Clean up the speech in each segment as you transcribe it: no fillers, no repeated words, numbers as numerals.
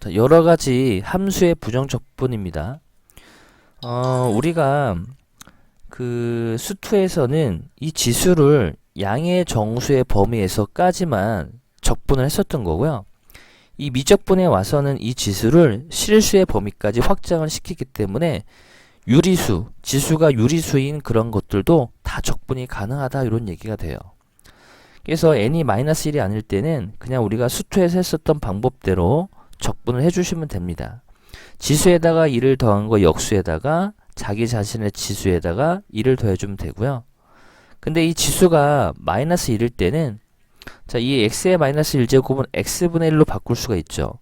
자, 여러 가지 함수의 부정적분입니다. 우리가 그 수투에서는 이 지수를 양의 정수의 범위에서까지만 적분을 했었던 거고요. 이 미적분에 와서는 이 지수를 실수의 범위까지 확장을 시키기 때문에 유리수, 지수가 유리수인 그런 것들도 다 적분이 가능하다 이런 얘기가 돼요. 그래서 n이 -1이 아닐 때는 그냥 우리가 수투에서 했었던 방법대로 적분을 해주시면 됩니다. 지수에다가 1을 더한 거 역수에다가 자기 자신의 지수에다가 1을 더해주면 되고요. 근데 이 지수가 -1일 때는 자, 이 x의 -1제곱은 x분의 1로 바꿀 수가 있죠.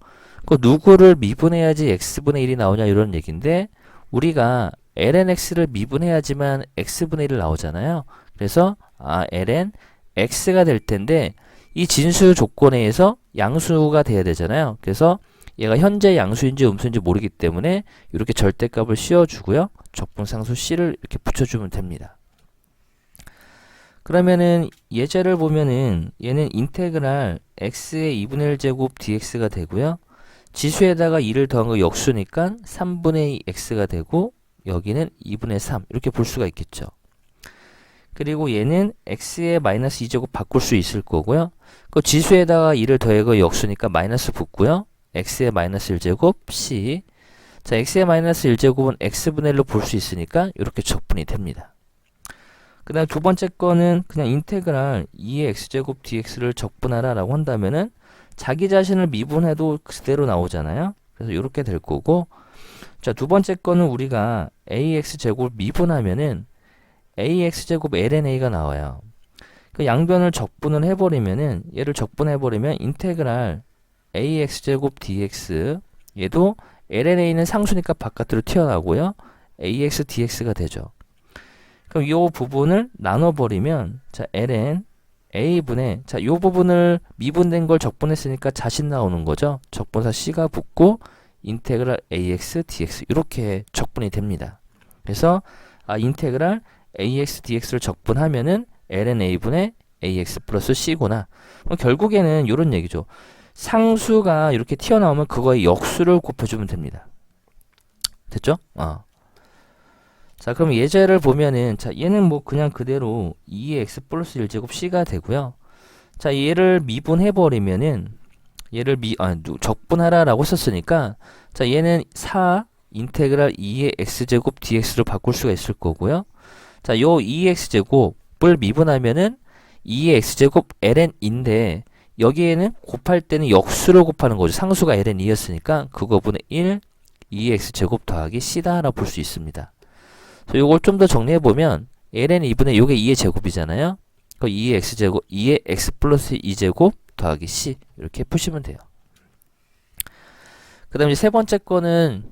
그 누구를 미분해야지 x분의 1이 나오냐 이런 얘기인데 우리가 ln x를 미분해야지만 x분의 1이 나오잖아요. 그래서 ln x가 될 텐데 이 진수 조건에 의해서 양수가 돼야 되잖아요. 그래서 얘가 현재 양수인지 음수인지 모르기 때문에 이렇게 절대값을 씌워주고요. 적분상수 c를 이렇게 붙여주면 됩니다. 그러면은 예제를 보면은 얘는 인테그랄 x의 2분의 1 제곱 dx가 되고요. 지수에다가 2를 더한 거 역수니까 3분의 2 x가 되고 여기는 2분의 3 이렇게 볼 수가 있겠죠. 그리고 얘는 x의 -2제곱 바꿀 수 있을 거고요. 그 지수에다가 2를 더해고 역수니까 마이너스 붙고요. x의 -1제곱 c. 자, x의 -1제곱은 x분의 1로 볼 수 있으니까 이렇게 적분이 됩니다. 그 다음 두 번째 거는 그냥 인테그랄 2의 x제곱 dx를 적분하라 라고 한다면은 자기 자신을 미분해도 그대로 나오잖아요. 그래서 이렇게 될 거고, 자, 두 번째 거는 우리가 ax제곱을 미분하면은 ax제곱 lnA가 나와요. 그 양변을 적분을 해버리면은 얘를 적분해버리면 인테그랄 ax제곱 dx 얘도 lnA는 상수니까 바깥으로 튀어나오고요. ax dx가 되죠. 그럼 이 부분을 나눠버리면 자 ln a분의 자 이 부분을 미분된 걸 적분했으니까 자신 나오는 거죠. 적분사 c가 붙고 인테그랄 ax dx 이렇게 적분이 됩니다. 그래서 인테그랄 ax dx를 적분하면은 ln a분의 ax 플러스 c구나. 결국에는 이런 얘기죠. 상수가 이렇게 튀어나오면 그거의 역수를 곱해주면 됩니다. 됐죠? 자, 그럼 예제를 보면은, 자, 얘는 뭐 그냥 그대로 2x 플러스 1제곱 c가 되고요. 자, 얘를 미분해버리면은, 얘를 적분하라 라고 썼으니까, 자, 얘는 4 인테그랄 2의 x제곱 dx로 바꿀 수가 있을 거고요. 자, 요 2x제곱을 미분하면은 2의 x제곱 ln인데, 여기에는 곱할 때는 역수를 곱하는 거죠. 상수가 ln이었으니까, 그거분의 1, 2x제곱 더하기 c다라고 볼 수 있습니다. 요걸 좀 더 정리해보면 ln 2분의 요게 2의 제곱이잖아요. 그 2의 x제곱, 2의 x 플러스 2제곱 더하기 c 이렇게 푸시면 돼요. 그 다음에 세 번째 거는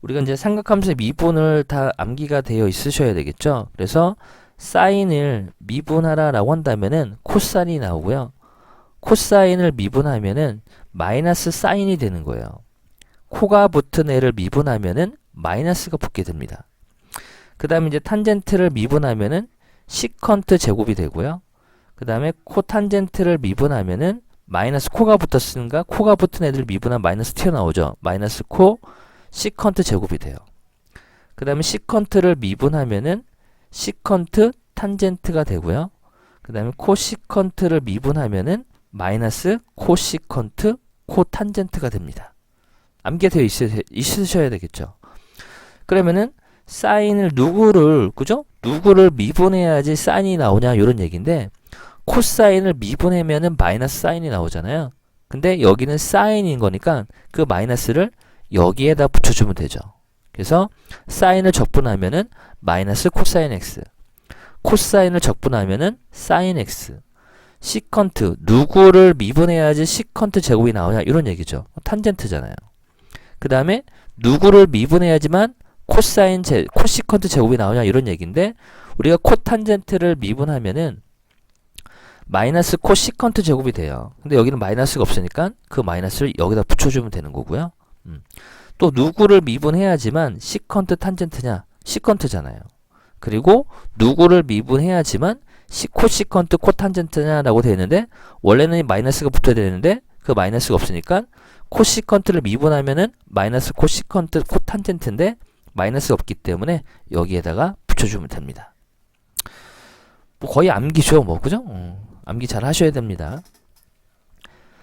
우리가 이제 삼각함수의 미분을 다 암기가 되어 있으셔야 되겠죠. 그래서 사인을 미분하라 라고 한다면은 코사인이 나오고요. 코사인을 미분하면은 마이너스 사인이 되는 거예요. 코가 붙은 애를 미분하면은 마이너스가 붙게 됩니다. 그 다음에 이제 탄젠트를 미분하면은 시컨트 제곱이 되고요. 그 다음에 코탄젠트를 미분하면은 마이너스 코가 붙었으니까 코가 붙은 애들 미분하면 마이너스 튀어나오죠. 마이너스 코 시컨트 제곱이 돼요. 그 다음에 시컨트를 미분하면은 시컨트 탄젠트가 되고요. 그 다음에 코시컨트를 미분하면은 마이너스 코시컨트 코탄젠트가 됩니다. 암기되어 있으셔야 되겠죠. 그러면은 사인을 누구를 미분해야지 사인이 나오냐 이런 얘기인데 코사인을 미분하면은 마이너스 사인이 나오잖아요. 근데 여기는 사인인 거니까 그 마이너스를 여기에다 붙여주면 되죠. 그래서 사인을 적분하면은 마이너스 코사인 x, 코사인을 적분하면은 사인 x, 시컨트 누구를 미분해야지 시컨트 제곱이 나오냐 이런 얘기죠. 탄젠트잖아요. 그 다음에 누구를 미분해야지만 코시컨트 제곱이 나오냐 이런 얘기인데 우리가 코탄젠트를 미분하면은 마이너스 코시컨트 제곱이 돼요. 근데 여기는 마이너스가 없으니까 그 마이너스를 여기다 붙여주면 되는 거고요. 또 누구를 미분해야지만 시컨트 탄젠트냐? 시컨트잖아요. 그리고 누구를 미분해야지만 코시컨트 코탄젠트냐라고 되어 있는데 원래는 마이너스가 붙어야 되는데 그 마이너스가 없으니까 코시컨트를 미분하면은 마이너스 코시컨트 코탄젠트인데 마이너스가 없기 때문에 여기에다가 붙여주면 됩니다. 뭐 거의 암기죠, 뭐 그죠? 암기 잘 하셔야 됩니다.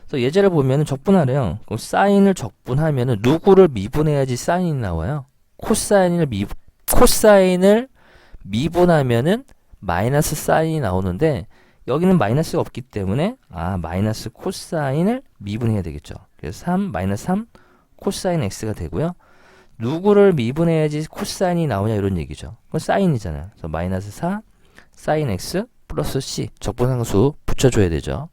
그래서 예제를 보면은 적분하래요. 그럼 사인을 적분하면은 누구를 미분해야지 사인이 나와요? 코사인을 미분하면은 마이너스 사인이 나오는데 여기는 마이너스가 없기 때문에 마이너스 코사인을 미분해야 되겠죠. 그래서 3 마이너스 3 코사인 x가 되고요. 누구를 미분해야지 코사인이 나오냐 이런 얘기죠. 그건 사인이잖아요. 그래서 마이너스 4 사인 x 플러스 c 적분상수 붙여줘야 되죠.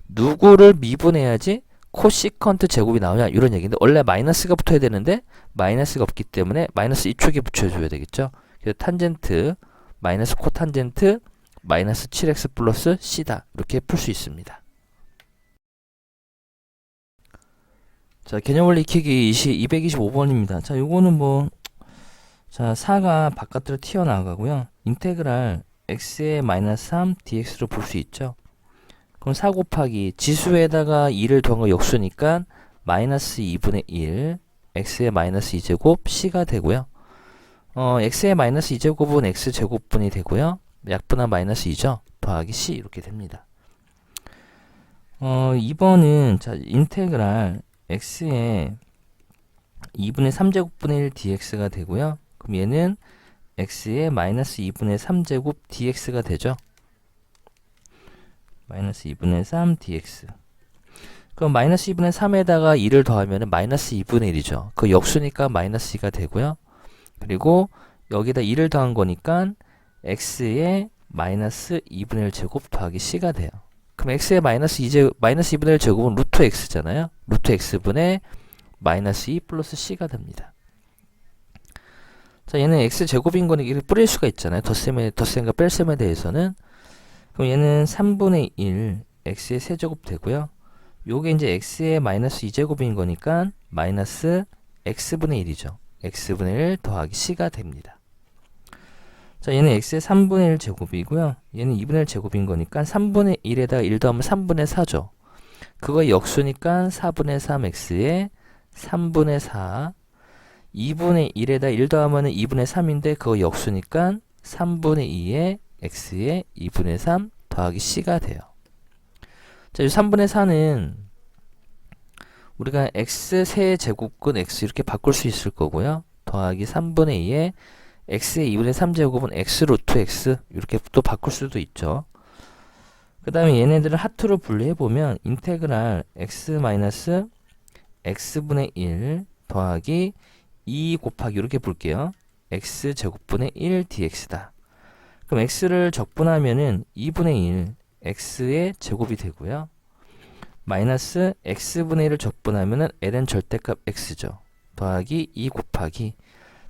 누구를 미분해야지 코시컨트 제곱이 나오냐 이런 얘기인데 원래 마이너스가 붙어야 되는데 마이너스가 없기 때문에 마이너스 이쪽에 붙여줘야 되겠죠. 그래서 탄젠트 마이너스 코탄젠트 마이너스 7x 플러스 c다 이렇게 풀 수 있습니다. 자, 개념원리 익히기 225번입니다. 자, 요거는 자, 4가 바깥으로 튀어나가고요. 인테그랄 x의 마이너스 3 dx로 볼 수 있죠. 그럼 4 곱하기 지수에다가 2를 더한 거 역수니까 마이너스 2분의 1 x의 마이너스 2제곱 c가 되고요. x의 마이너스 2제곱은 x제곱분이 되고요. 약분한 마이너스 2죠. 더하기 c 이렇게 됩니다. 2번은 자, 인테그랄 x의 2분의 3제곱분의 1 dx가 되고요. 그럼 얘는 x의 마이너스 2분의 3제곱 dx가 되죠. 마이너스 2분의 3 dx. 그럼 마이너스 2분의 3에다가 2를 더하면 마이너스 2분의 1이죠. 그 역수니까 마이너스 2가 되고요. 그리고 여기다 2를 더한 거니까 x의 마이너스 2분의 1 제곱 더하기 c가 돼요. 그럼 x의 마이너스 2분의 1 제곱은 루트 x잖아요. 루트 x분의 마이너스 2 플러스 c가 됩니다. 자, 얘는 x 제곱인 거는 이렇게 뿌릴 수가 있잖아요. 덧셈과 뺄셈에 대해서는. 그럼 얘는 3분의 1 x의 세제곱 되고요. 요게 이제 x의 마이너스 2제곱인 거니까 마이너스 x분의 1이죠. x분의 1 더하기 c가 됩니다. 자, 얘는 x의 3분의 1 제곱이고요. 얘는 2분의 1 제곱인 거니까 3분의 1에다가 1 더하면 3분의 4죠. 그거 역수니까 4분의 3 x의 3분의 4 2분의 1에다 1 더하면 2분의 3인데 그거 역수니까 3분의 2의 x의 2분의 3 더하기 c가 돼요. 자, 이 3분의 4는 우리가 x 세제곱근 x 이렇게 바꿀 수 있을 거고요. 더하기 3분의 2의 x의 2분의 3제곱은 x 루트 x 이렇게 또 바꿀 수도 있죠. 그 다음에 얘네들을 하투로 분리해보면 인테그랄 x 마이너스 x분의 1 더하기 2 곱하기 이렇게 볼게요. x제곱분의 1 dx다. 그럼 x를 적분하면은 2분의 1 x의 제곱이 되고요. 마이너스 x분의 1을 적분하면은 ln 절대값 x죠. 더하기 2 곱하기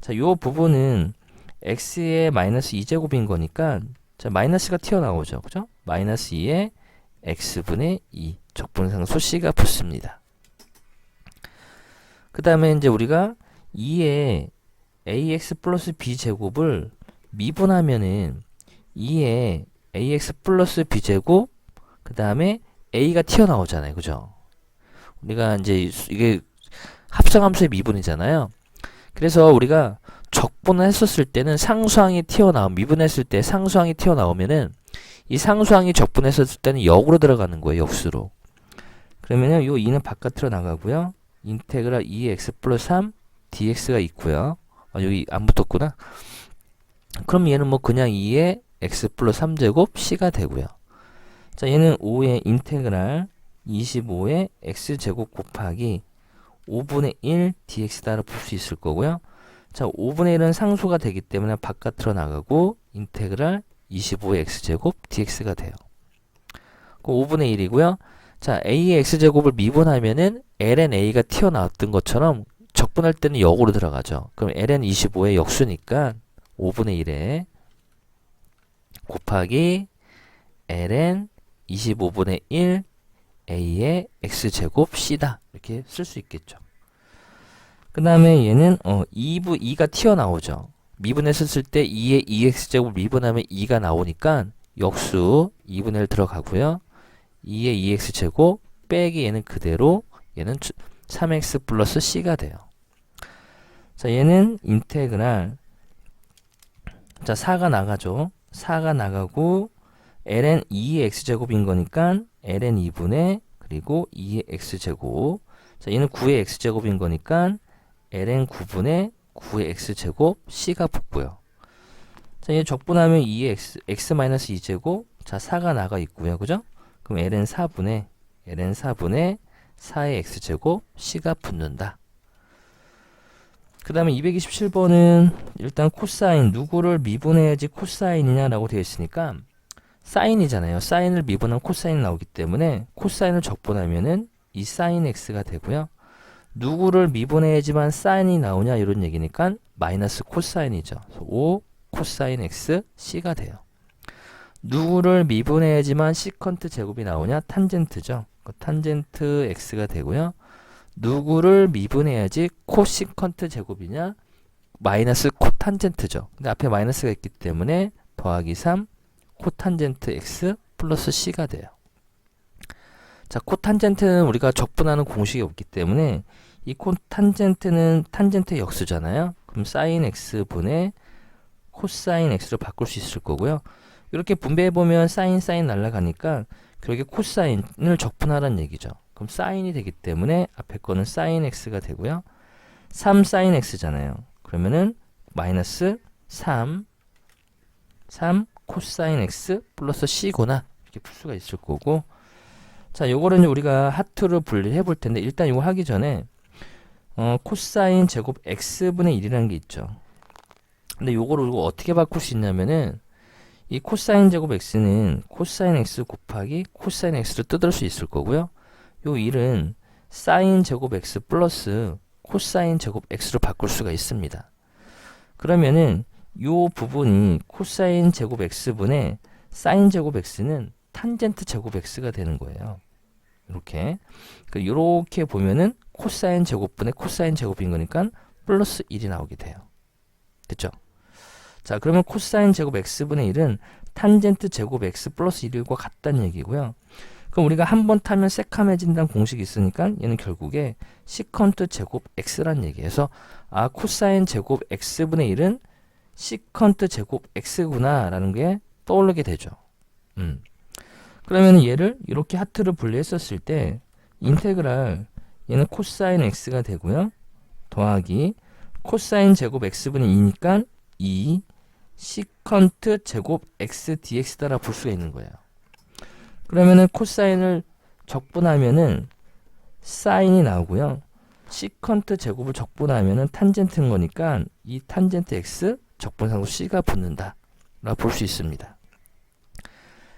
자, 요 부분은 x의 마이너스 2제곱인 거니까 자, 마이너스가 튀어나오죠. 그죠? 마이너스 2의 x분의 2 적분상수 c가 붙습니다. 그 다음에 이제 우리가 2의 ax 플러스 b제곱을 미분하면은 2의 ax 플러스 b제곱 그 다음에 a가 튀어나오잖아요. 그죠? 우리가 이제 이게 합성함수의 미분이잖아요. 그래서 우리가 적분을 했었을 때는 상수항이 미분했을 때 상수항이 튀어나오면은 이 상수항이 적분했었을 때는 역으로 들어가는 거예요. 역수로. 그러면은 요 2는 바깥으로 나가고요. 인테그랄 2x 플러스 3 dx가 있고요. 여기 안 붙었구나. 그럼 얘는 그냥 2의 x 플러스 3제곱 c가 되고요. 자, 얘는 5의 인테그랄 25의 x제곱 곱하기 5분의 1 dx다라고 볼 수 있을 거고요. 자, 5분의 1은 상수가 되기 때문에 바깥으로 나가고 인테그랄 25의 x제곱 dx가 돼요. 5분의 1이고요. 자, a의 x제곱을 미분하면은 ln a가 튀어나왔던 것처럼 적분할 때는 역으로 들어가죠. 그럼 ln 25의 역수니까 5분의 1에 곱하기 ln 25분의 1 a의 x제곱 c다. 이렇게 쓸 수 있겠죠. 그 다음에 얘는 2가 튀어나오죠. 미분했었을 때 2의 2x제곱 미분하면 2가 나오니까 역수 2분의 1 들어가고요. 2의 2x제곱 빼기 얘는 그대로 얘는 3x 플러스 c가 돼요. 자, 얘는 인테그랄, 자, 4가 나가죠. 4가 나가고 ln 2의 x제곱인 거니까 ln 2분의 그리고 2의 x제곱. 자, 얘는 9의 x제곱인 거니까 ln 9분의 9의 x제곱 c가 붙고요. 자, 얘 적분하면 2의 x 마이너스 2제곱. 자, 4가 나가 있고요. 그죠? 그럼 ln 4분의 4의 x제곱 c가 붙는다. 그 다음에 227번은 일단 코사인, 누구를 미분해야지 코사인이냐라고 되어 있으니까 사인이잖아요. 사인을 미분하면 코사인이 나오기 때문에 코사인을 적분하면은 이 사인 x가 되고요. 누구를 미분해야지만 사인이 나오냐 이런 얘기니까 마이너스 코사인이죠. 5 코사인 x c가 돼요. 누구를 미분해야지만 시컨트 제곱이 나오냐? 탄젠트죠. 탄젠트 x가 되고요. 누구를 미분해야지 코시컨트 제곱이냐? 마이너스 코탄젠트죠. 근데 앞에 마이너스가 있기 때문에 더하기 3 코탄젠트 x 플러스 c가 돼요. 자, 코탄젠트는 우리가 적분하는 공식이 없기 때문에 이 코탄젠트는 탄젠트의 역수잖아요. 그럼 사인 x분의 코사인 x로 바꿀 수 있을 거고요. 이렇게 분배해보면 사인 날아가니까 결국에 코사인을 적분하라는 얘기죠. 그럼 사인이 되기 때문에 앞에 거는 사인 x가 되고요. 3 사인 x잖아요. 그러면은 마이너스 3 코사인 x 플러스 c구나 이렇게 풀 수가 있을 거고. 자, 요거를 우리가 하트로 분리해 볼 텐데 일단 이거 하기 전에 코사인 제곱 x분의 1이라는 게 있죠. 근데 요거를 우리가 어떻게 바꿀 수 있냐면은 이 코사인 제곱 x는 코사인 x 곱하기 코사인 x로 뜯을 수 있을 거고요. 요 1은 사인 제곱 x 플러스 코사인 제곱 x로 바꿀 수가 있습니다. 그러면은 요 부분이 코사인 제곱 x분의 사인 제곱 x는 탄젠트 제곱 x가 되는 거예요. 이렇게 보면은 코사인 제곱분의 코사인 제곱인 거니까 플러스 1이 나오게 돼요. 됐죠? 자, 그러면 코사인 제곱 x분의 1은 탄젠트 제곱 x 플러스 1과 같다는 얘기고요. 그럼 우리가 한 번 타면 새카매진다는 공식이 있으니까 얘는 결국에 시컨트 제곱 x란 얘기해서 아, 코사인 제곱 x분의 1은 시컨트 제곱 x구나 라는 게 떠오르게 되죠. 그러면 얘를 이렇게 하트로 분리했었을 때 인테그랄 얘는 코사인 x가 되고요. 더하기 코사인 제곱 x분의 2니까 2 시컨트 제곱 x dx다라 볼 수가 있는 거예요. 그러면은 코사인을 적분하면은 사인이 나오고요. 시컨트 제곱을 적분하면은 탄젠트인 거니까 이 탄젠트 x 적분상으로 c가 붙는다 라고 볼 수 있습니다.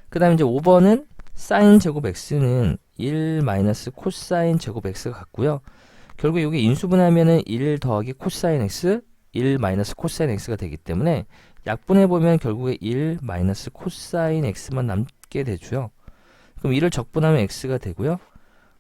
그 다음에 이제 5번은 사인 제곱 x는 1 마이너스 코사인 제곱 x가 같고요. 결국 여기 인수분하면은 1 더하기 코사인 x 1 마이너스 코사인 x가 되기 때문에 약분해보면 결국에 1 마이너스 코사인 x만 남게 되죠. 그럼 1을 적분하면 x가 되고요.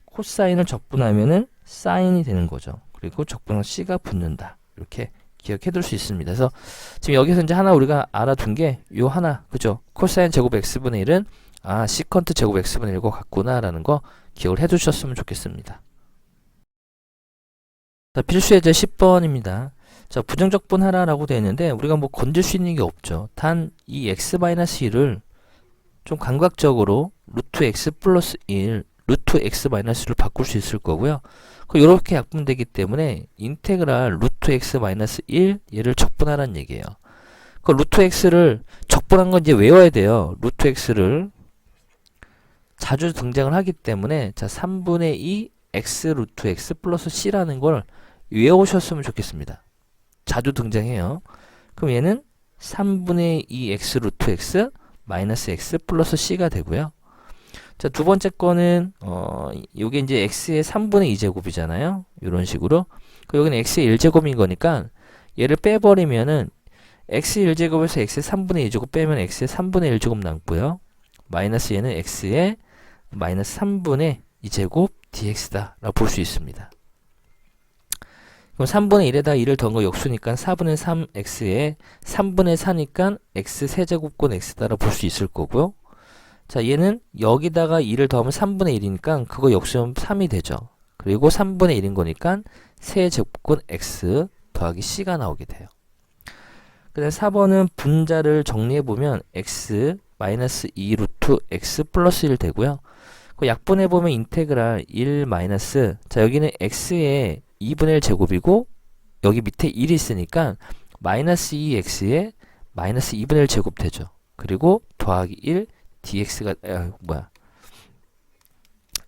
코사인을 적분하면은 사인이 되는 거죠. 그리고 적분하면 c가 붙는다. 이렇게 기억해둘 수 있습니다. 그래서 지금 여기서 이제 하나 우리가 알아둔 게 요 하나, 그죠? 코사인 제곱 x분의 1은 아, 시컨트 제곱 x분의 1과 같구나라는 거 기억을 해두셨으면 좋겠습니다. 자, 필수 예제 10번입니다. 자, 부정적분 하라라고 되어 있는데 우리가 뭐 건질 수 있는 게 없죠. 단 이 x-1을 좀 감각적으로 루트 x 플러스 1, 루트 x-를 바꿀 수 있을 거고요. 이렇게 약분되기 때문에 인테그랄 루트 x-1 얘를 적분하라는 얘기예요. 그 루트 x를 적분한 건 이제 외워야 돼요. 루트 x를 자주 등장을 하기 때문에 자 3분의 2 x 루트 x 플러스 c라는 걸 외우셨으면 좋겠습니다. 자주 등장해요. 그럼 얘는 3분의 2 x 루트 x 마이너스 x 플러스 c가 되고요. 자, 두 번째 거는 요게 이제 x의 3분의 2제곱이잖아요. 이런 식으로. 여기는 x의 1제곱인 거니까 얘를 빼버리면은 x의 1제곱에서 x의 3분의 2제곱 빼면 x의 3분의 1제곱 남고요. 마이너스 얘는 x의 마이너스 3분의 2제곱 dx다 라고 볼 수 있습니다. 그럼 3분의 1에다 2를 더한 거 역수니까 4분의 3x에 3분의 4니까 x 세제곱권 x다라고 볼 수 있을 거고요. 자, 얘는 여기다가 2를 더하면 3분의 1이니까 그거 역수하면 3이 되죠. 그리고 3분의 1인 거니까 세제곱근 x 더하기 c가 나오게 돼요. 그 다음 4번은 분자를 정리해보면 x 마이너스 2 루트 x 플러스 1 되고요. 그 약분해보면 인테그랄 1 마이너스, 자 여기는 x의 2분의 1 제곱이고 여기 밑에 1이 있으니까 마이너스 2x의 마이너스 2분의 1 제곱 되죠. 그리고 더하기 1 dx가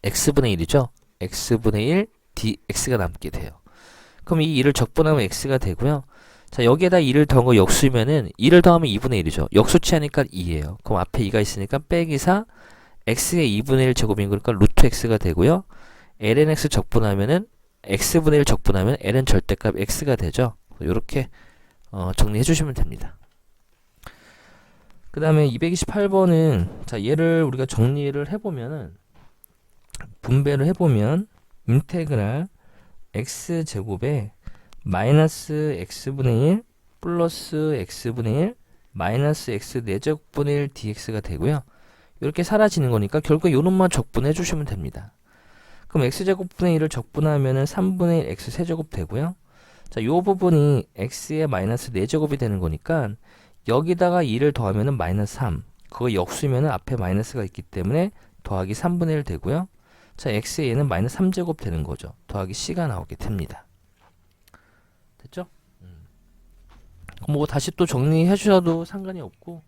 x분의 1이죠. x분의 1 dx가 남게 돼요. 그럼 이 2를 적분하면 x가 되고요. 자 여기에다 2를 더한 거 역수면은 2를 더하면 2분의 1이죠. 역수치 하니까 2예요. 그럼 앞에 2가 있으니까 빼기 4 x의 2분의 1 제곱인 거니까 루트 x가 되고요. ln x 적분하면은 x분의 1 적분하면 ln 절대값 x가 되죠. 이렇게 정리해 주시면 됩니다. 그 다음에 228번은 자 얘를 우리가 정리를 해보면은 분배를 해보면 인테그랄 x제곱에 마이너스 x분의 1 플러스 x분의 1 마이너스 x 4제곱분의 1 dx가 되고요. 이렇게 사라지는 거니까 결국에 요놈만 적분해 주시면 됩니다. 그럼 x제곱분의 1을 적분하면은 3분의 1 x 세제곱 되고요. 자, 요 부분이 x의 마이너스 4제곱이 되는 거니까 여기다가 2를 더하면은 마이너스 3. 그거 역수면은 앞에 마이너스가 있기 때문에 더하기 3분의 1 되고요. 자, x의 얘는 마이너스 3제곱 되는 거죠. 더하기 c가 나오게 됩니다. 됐죠? 뭐 다시 또 정리해 주셔도 상관이 없고.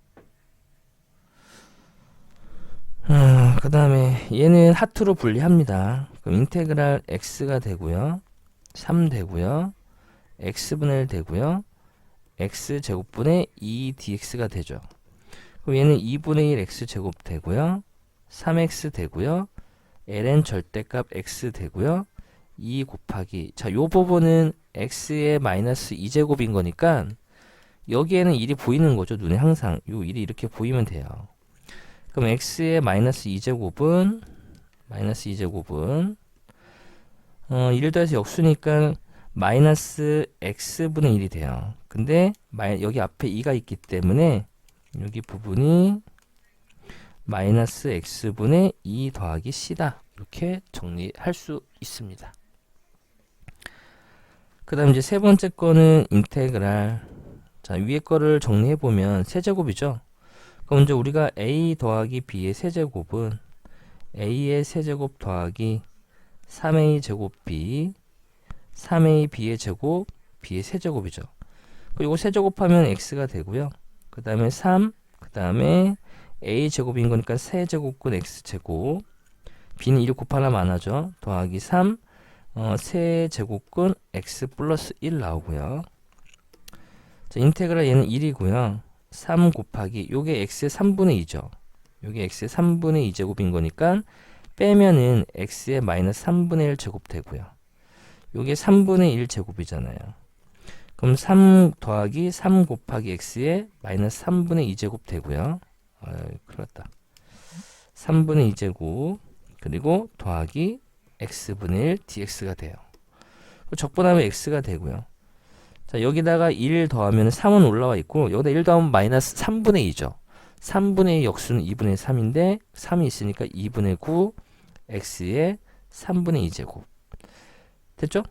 그 다음에 얘는 하트로 분리합니다. 그럼 인테그랄 x가 되고요. 3 되고요. x분의 1 되고요. x제곱분의 2 dx가 되죠. 그럼 얘는 2분의 1 x제곱 되고요. 3x 되고요. ln 절대값 x 되고요. 2 곱하기, 자, 요 부분은 x의 마이너스 2제곱인 거니까 여기에는 1이 보이는 거죠. 눈에 항상 요 1이 이렇게 보이면 돼요. 그럼 x의 마이너스 2제곱은 1 더해서 역수니까 마이너스 x분의 1이 돼요. 근데 여기 앞에 2가 있기 때문에 여기 부분이 마이너스 x분의 2 더하기 c다. 이렇게 정리할 수 있습니다. 그 다음 이제 세 번째 거는 인테그랄. 자, 위에 거를 정리해보면 세제곱이죠. 그럼 이제 우리가 a 더하기 b의 세제곱은 a의 세제곱 더하기 3a 제곱 b 3a b의 제곱 b의 세제곱이죠. 그리고 세제곱하면 x가 되고요. 그 다음에 3, 그 다음에 a 제곱인 거니까 세제곱근 x제곱, b는 1 곱하면 안 하죠. 더하기 3, 세제곱근 x 플러스 1 나오고요. 자, 인테그랄 얘는 1이고요. 3 곱하기 요게 x의 3분의 2죠. 요게 x의 3분의 2제곱인 거니까 빼면은 x의 마이너스 3분의 1 제곱 되고요. 요게 3분의 1 제곱이잖아요. 그럼 3 더하기 3 곱하기 x의 마이너스 3분의 2 제곱 되고요. 큰일 났다. 3분의 2 제곱 그리고 더하기 x분의 1 dx가 돼요. 적분하면 x가 되고요. 자, 여기다가 1 더하면 3은 올라와 있고 여기다 1 더하면 마이너스 3분의 2죠. 3분의 2 역수는 2분의 3인데 3이 있으니까 2분의 9 x의 3분의 2제곱 됐죠?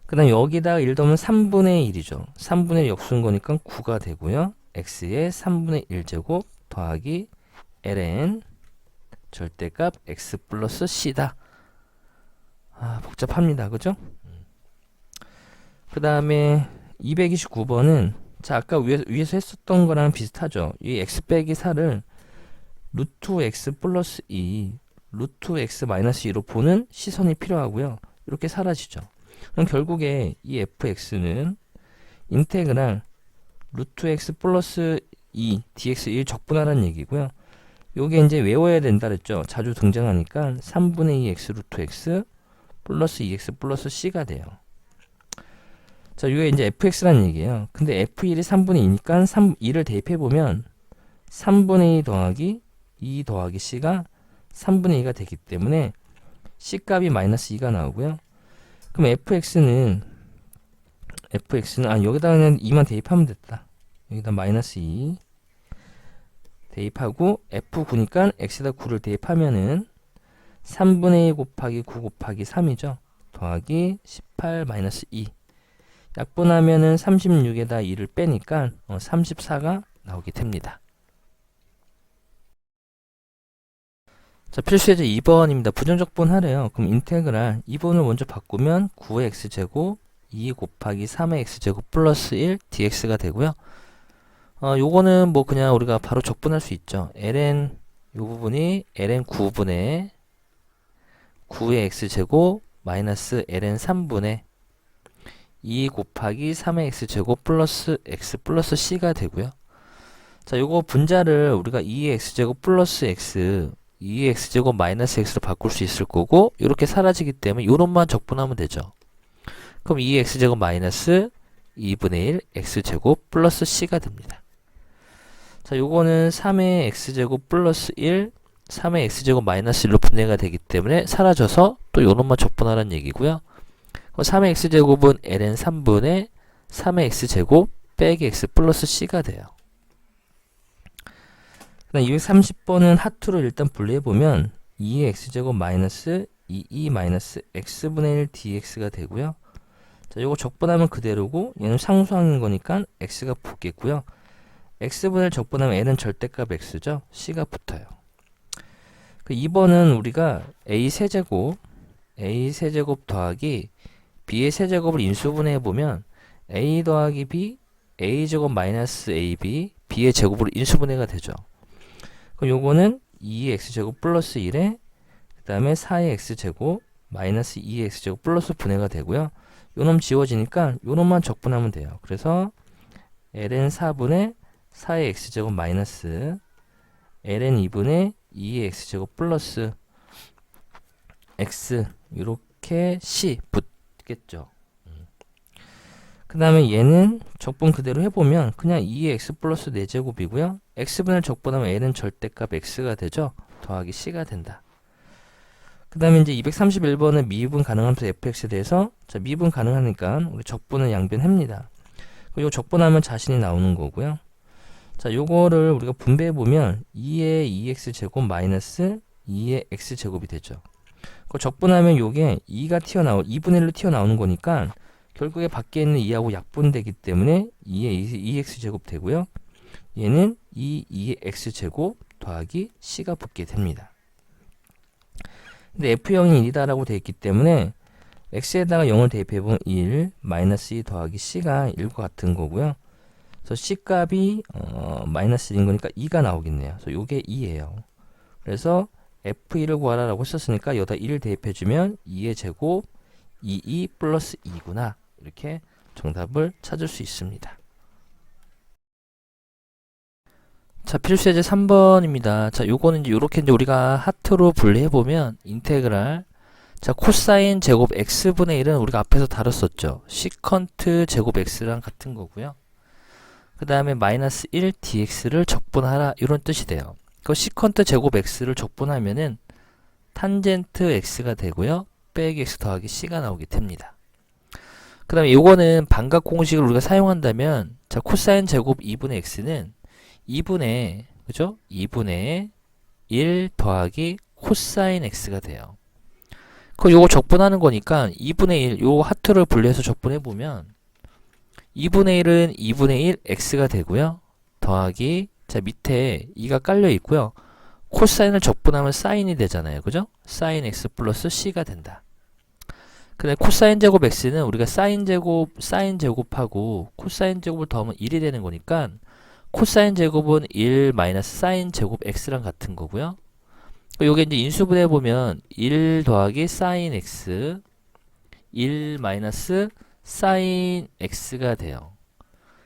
그 다음 여기다가 1 더하면 3분의 1이죠. 3분의 1 역수인 거니까 9가 되고요. x의 3분의 1제곱 더하기 ln 절대값 x 플러스 c다. 복잡합니다. 그죠? 그 다음에 229번은 자, 아까 위에서 했었던 거랑 비슷하죠. 이 x 빼기 4를 루트 x 플러스 2 루트 x 마이너스 2로 보는 시선이 필요하고요. 이렇게 사라지죠. 그럼 결국에 이 fx는 인테그랄 루트 x 플러스 2 dx 1 적분하라는 얘기고요. 요게 이제 외워야 된다 그랬죠. 자주 등장하니까 3분의 2 x 루트 x 플러스 2x 플러스 c가 돼요. 자, 이게 이제 fx라는 얘기예요. 근데 f1이 3분의 2니까 2를 대입해보면 3분의 2 더하기 2 더하기 c가 3분의 2가 되기 때문에 c 값이 마이너스 2가 나오고요. 그럼 fx는 여기다 그냥 2만 대입하면 됐다. 여기다 마이너스 2 대입하고 f9니까 x에다 9를 대입하면은 3분의 1 곱하기 9 곱하기 3이죠. 더하기 18 마이너스 2. 약분하면은 36에다 2를 빼니까 34가 나오게 됩니다. 자, 필수예제 2번입니다. 부정적분 하래요. 그럼 인테그랄 2번을 먼저 바꾸면 9의 x제곱 2 곱하기 3의 x제곱 플러스 1 dx가 되고요. 요거는 뭐 그냥 우리가 바로 적분할 수 있죠. ln 요 부분이 ln 9분의 9의 x제곱 마이너스 ln 3분의 2 곱하기 3의 x제곱 플러스 x 플러스 c가 되고요. 자, 요거 분자를 우리가 2의 x제곱 플러스 x 2의 x제곱 마이너스 x로 바꿀 수 있을 거고 이렇게 사라지기 때문에 요놈만 적분하면 되죠. 그럼 2의 x제곱 마이너스 2분의 1 x제곱 플러스 c가 됩니다. 자, 요거는 3의 x제곱 플러스 1 3의 x제곱 마이너스 1로 분해가 되기 때문에 사라져서 또 요놈만 적분하라는 얘기고요. 3의 x제곱은 ln 3분의 3의 x제곱 빼기 x 플러스 c가 돼요. 그다음 230번은 하투로 일단 분리해보면 2의 x제곱 마이너스 2e 마이너스 x분의 1 dx가 되고요. 자, 요거 적분하면 그대로고 얘는 상수항인 거니까 x가 붙겠고요. x분의 1 적분하면 n은 절대값 x죠. c가 붙어요. 그 2번은 우리가 a 세제곱 더하기 b의 세제곱을 인수분해해보면 a 더하기 b a제곱 마이너스 ab b의 제곱으로 인수분해가 되죠. 그럼 요거는 2의 x제곱 플러스 1에 그 다음에 4의 x제곱 마이너스 2의 x제곱 플러스 분해가 되고요. 요놈 지워지니까 요놈만 적분하면 돼요. 그래서 ln 4분의 4의 x제곱 마이너스 ln 2분의 2의 x제곱 플러스 x 이렇게 c 붙겠죠. 그 다음에 얘는 적분 그대로 해보면 그냥 2의 x 플러스 4제곱이고요. x분을 적분하면 n은 절대값 x가 되죠. 더하기 c가 된다. 그 다음에 이제 231번은 미분 가능함수 fx에 대해서 자, 미분 가능하니까 우리 적분은 양변합니다. 이거 적분하면 자신이 나오는 거고요. 자, 요거를 우리가 분배해보면 2의 2x제곱 마이너스 2의 x제곱이 되죠. 그 적분하면 요게 2가 2분의 1로 튀어나오는 거니까 결국에 밖에 있는 2하고 약분되기 때문에 2의 2x제곱 되고요. 얘는 2의 x제곱 더하기 c가 붙게 됩니다. 근데 f형이 1이다라고 되어 있기 때문에 x에다가 0을 대입해보면 1 마이너스 2 더하기 c가 1과 같은 거고요. 그래서 c 값이 마이너스 1인 거니까 2가 나오겠네요. 그래서 요게 2예요. 그래서 f1을 구하라라고 했었으니까 여기다 1을 대입해주면 2의 제곱 2 플러스 2구나. 이렇게 정답을 찾을 수 있습니다. 자, 필수예제 3번입니다. 자, 요거는 이제 요렇게 이제 우리가 하트로 분리해보면 인테그랄 자, 코사인 제곱 x분의 1은 우리가 앞에서 다뤘었죠. 시컨트 제곱 x랑 같은 거고요. 그 다음에 마이너스 1 dx를 적분하라 이런 뜻이 돼요. 그 시컨트 제곱 x를 적분하면은 탄젠트 x가 되고요. 빼기 x 더하기 c가 나오게 됩니다. 그 다음에 요거는 반각 공식을 우리가 사용한다면 자, 코사인 제곱 2분의 x는 2분의 그죠? 2분의 1 더하기 코사인 x가 돼요. 그 요거 적분하는 거니까 2분의 1 요 하트를 분리해서 적분해 보면 2분의 1은 2분의 1 x가 되고요. 더하기 자, 밑에 2가 깔려 있고요. 코사인을 적분하면 사인이 되잖아요. 그죠? 사인 x 플러스 c가 된다. 근데 코사인 제곱 x는 우리가 사인 제곱하고 코사인 제곱을 더하면 1이 되는 거니까 코사인 제곱은 1 마이너스 사인 제곱 x랑 같은 거고요. 요게 이제 인수분해 보면 1 더하기 사인 x 1 마이너스 사인 x가 돼요.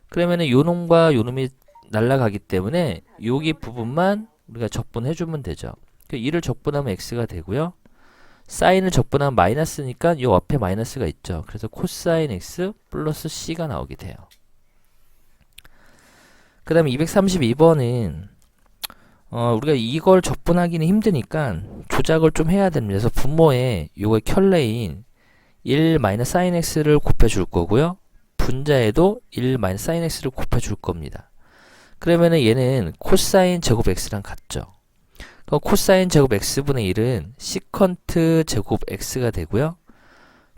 그러면은 요 놈과 요 놈이 날아가기 때문에 여기 부분만 우리가 적분해 주면 되죠. 1을 적분하면 x가 되고요. 사인을 적분하면 마이너스니까 요 앞에 마이너스가 있죠. 그래서 코사인 x 플러스 c가 나오게 돼요. 그 다음에 232번은 우리가 이걸 적분하기는 힘드니까 조작을 좀 해야 됩니다. 그래서 분모에 요거의 켤레인 1 마이너스 사인 x를 곱해줄 거고요. 분자에도 1 마이너스 사인 x를 곱해줄 겁니다. 그러면은 얘는 코사인 제곱 x랑 같죠. 코사인 제곱 x분의 1은 시컨트 제곱 x가 되고요.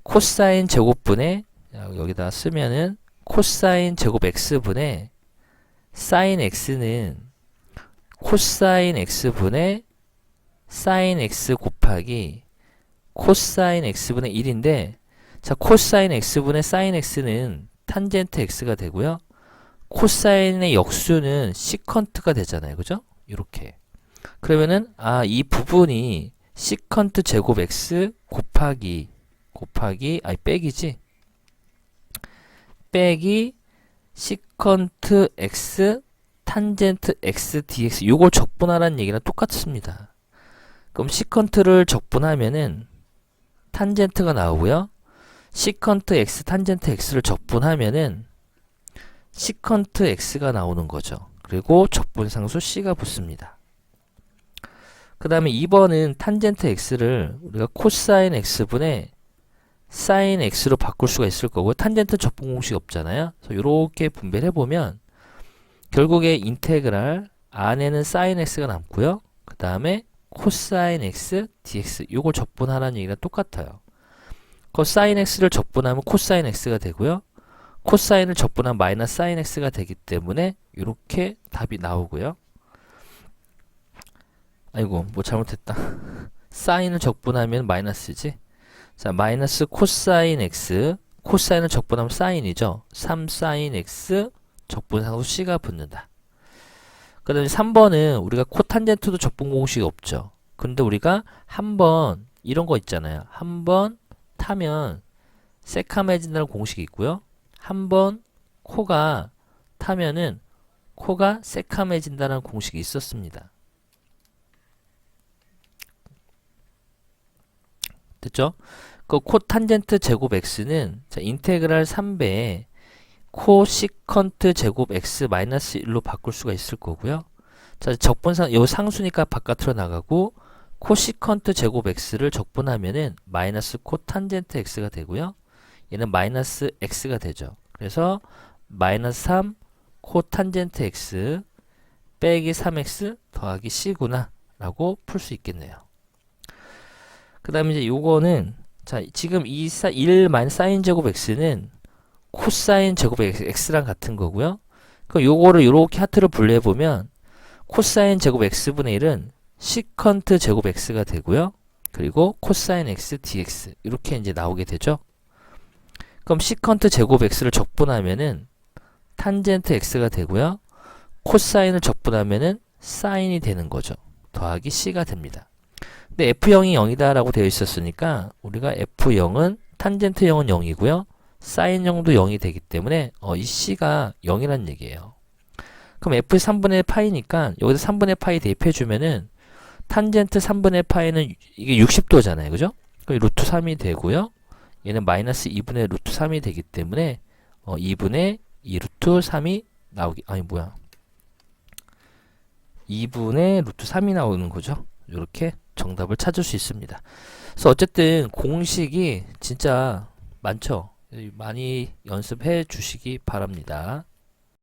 코사인 제곱분의 여기다 쓰면은 코사인 제곱 x분의 사인 x는 코사인 x분의 사인 x 곱하기 코사인 x분의 1인데, 자, 코사인 x분의 사인 x는 탄젠트 x가 되고요. 코사인의 역수는 시컨트가 되잖아요. 그죠? 이렇게. 그러면은 이 부분이 시컨트 제곱 x 빼기지. 빼기 시컨트 x 탄젠트 x dx, 요걸 적분하라는 얘기랑 똑같습니다. 그럼 시컨트를 적분하면은 탄젠트가 나오고요. 시컨트 x 탄젠트 x를 적분하면은 시컨트 x가 나오는 거죠. 그리고 적분상수 c가 붙습니다. 그 다음에 2번은 탄젠트 x를 우리가 코사인 x분의 사인 x로 바꿀 수가 있을 거고, 탄젠트 적분 공식이 없잖아요. 그래서 이렇게 분배를 해보면 결국에 인테그랄 안에는 사인 x가 남고요. 그 다음에 코사인 x dx, 요걸 적분하라는 얘기랑 똑같아요. 사인 x를 적분하면 코사인 x가 되고요. 코사인을 적분하면 마이너스 사인 x가 되기 때문에 이렇게 답이 나오고요. 아이고, 뭐 잘못했다. 사인을 적분하면 마이너스지. 자, 마이너스 코사인 x, 코사인을 적분하면 사인이죠. 3사인 x 적분상수 c가 붙는다. 그 다음에 3번은 우리가 코탄젠트도 적분 공식이 없죠. 근데 우리가 한번 이런 거 있잖아요. 한번 타면 새카매진다는 공식이 있고요. 한번 코가 타면은 코가 새카매진다는 공식이 있었습니다. 됐죠? 그 코탄젠트 제곱 x는 자, 인테그랄 3배에 코시컨트 제곱 x 마이너스 1로 바꿀 수가 있을 거고요. 자, 적분상 요 상수니까 바깥으로 나가고, 코시컨트 제곱 x를 적분하면은 마이너스 코탄젠트 x가 되고요. 얘는 마이너스 x가 되죠. 그래서 마이너스 3 코탄젠트 x 빼기 3x 더하기 c구나 라고 풀 수 있겠네요. 그 다음에 이제 요거는, 자, 지금 1 마이너스 사인 제곱 x는 코사인 제곱 x랑 같은 거고요. 요거를 이렇게 하트로 분류해 보면 코사인 제곱 x분의 1은 시컨트 제곱 x가 되고요. 그리고 코사인 x dx 이렇게 이제 나오게 되죠. 그럼 시컨트 제곱 x를 적분하면은 탄젠트 x가 되고요. 코사인을 적분하면은 사인이 되는 거죠. 더하기 c가 됩니다. 근데 f0이 0이다 라고 되어 있었으니까 우리가 f0은 탄젠트 0은 0이고요. 사인 0도 0이 되기 때문에 이 c가 0이란 얘기예요. 그럼 f 3분의 파이니까 여기서 3분의 파이 대입해 주면은 탄젠트 3분의 파이는 이게 60도잖아요. 그죠? 그럼 루트 3이 되고요. 얘는 마이너스 2분의 루트 3이 되기 때문에 2분의 2 루트 3이 나오기, 2분의 루트 3이 나오는 거죠. 이렇게 정답을 찾을 수 있습니다. 그래서 어쨌든 공식이 진짜 많죠. 많이 연습해 주시기 바랍니다.